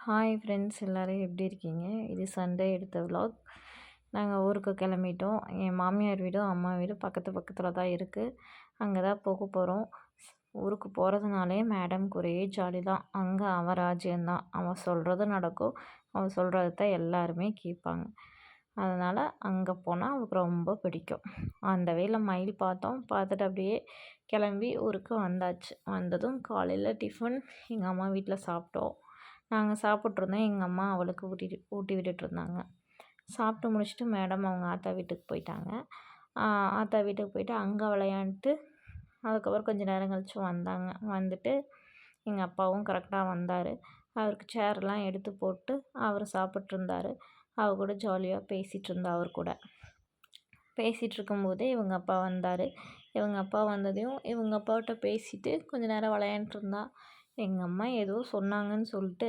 Hi friends, எல்லோரும் எப்படி இருக்கீங்க? இது சண்டே எடுத்த விலாக். நாங்கள் ஊருக்கு கிளம்பிட்டோம். என் மாமியார் வீடும் அம்மா வீடும் பக்கத்து பக்கத்தில் தான் இருக்குது. அங்கே தான் போக போகிறோம். ஊருக்கு போகிறதுனாலே மேடம்க்கு ஒரே ஜாலி தான். அங்கே அவன் ராஜ்யம்தான். அவன் சொல்கிறது நடக்கும். அவன் சொல்கிறது தான் எல்லாருமே கேட்பாங்க. அதனால் அங்கே போனால் அவளுக்கு ரொம்ப பிடிக்கும். அந்த வேளை மயில் பார்த்தோம். பார்த்துட்டு அப்படியே கிளம்பி ஊருக்கு வந்தாச்சு. வந்ததும் காலையில் டிஃபன் எங்கள் அம்மா வீட்டில் சாப்பிட்டோம். நாங்கள் சாப்பிட்ருந்தோம். எங்கள் அம்மா அவளுக்கு ஊட்டி விட்டுட்ருந்தாங்க. சாப்பிட்டு முடிச்சுட்டு மேடம் அவங்க ஆத்தா வீட்டுக்கு போயிட்டாங்க. ஆத்தா வீட்டுக்கு போயிட்டு அங்கே விளையாண்டுட்டு அதுக்கப்புறம் கொஞ்சம் நேரம் கழிச்சு வந்தாங்க. வந்துட்டு எங்கள் அப்பாவும் கரெக்டாக வந்தார். அவருக்கு சேர்லாம் எடுத்து போட்டு அவர் சாப்பிட்ருந்தார். அவர் கூட ஜாலியாக பேசிகிட்டு இருந்தா. அவர் கூட பேசிகிட்டு இருக்கும்போதே இவங்க அப்பா வந்தார். இவங்க அப்பா வந்ததையும் இவங்க அப்பாகிட்ட பேசிட்டு கொஞ்சம் நேரம் விளையாண்டுருந்தா. எங்கள் அம்மா ஏதோ சொன்னாங்கன்னு சொல்லிட்டு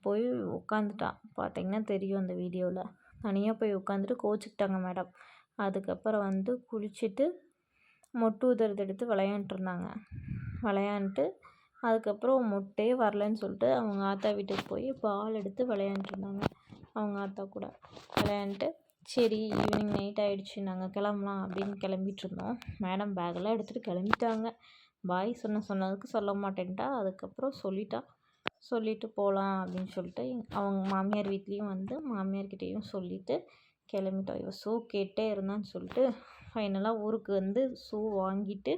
போய் உட்காந்துட்டான். பார்த்தீங்கன்னா தெரியும் அந்த வீடியோவில். தனியாக போய் உட்காந்துட்டு கோச்சிக்கிட்டாங்க மேடம். அதுக்கப்புறம் வந்து குளிச்சுட்டு மொட்டு ஊதுறது எடுத்து விளையாண்டுருந்தாங்க. விளையாண்டுட்டு அதுக்கப்புறம் மொட்டே வரலன்னு சொல்லிட்டு அவங்க ஆத்தா வீட்டுக்கு போய் பால் எடுத்து விளையாண்டுருந்தாங்க. அவங்க ஆத்தா கூட விளையாண்டுட்டு சரி ஈவினிங் நைட் ஆகிடுச்சு, நாங்கள் கிளம்பலாம் அப்படின்னு கிளம்பிட்டுருந்தோம். மேடம் பேக்கெல்லாம் எடுத்துகிட்டு கிளம்பிட்டாங்க. பாய் சொன்னதுக்கு சொல்ல மாட்டேன்ட்டா. அதுக்கப்புறம் சொல்லிவிட்டு போகலாம் அப்படின்னு சொல்லிட்டு அவங்க மாமியார் வீட்லேயும் வந்து மாமியார்கிட்டேயும் சொல்லிவிட்டு கிளம்பிட்டோம். இவள் ஷூ கேட்டே இருந்தான்னு சொல்லிட்டு ஃபைனலாக ஊருக்கு வந்து ஷூ வாங்கிட்டு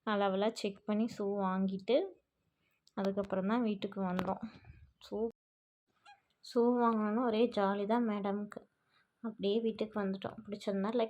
அளவெல்லாம் செக் பண்ணி ஷூ வாங்கிட்டு அதுக்கப்புறம் தான் வீட்டுக்கு வந்தோம். ஷூ வாங்கினோன்னு ஒரே ஜாலி தான் மேடம்க்கு. அப்படியே வீட்டுக்கு வந்துட்டோம். பிடிச்சிருந்தா லைக்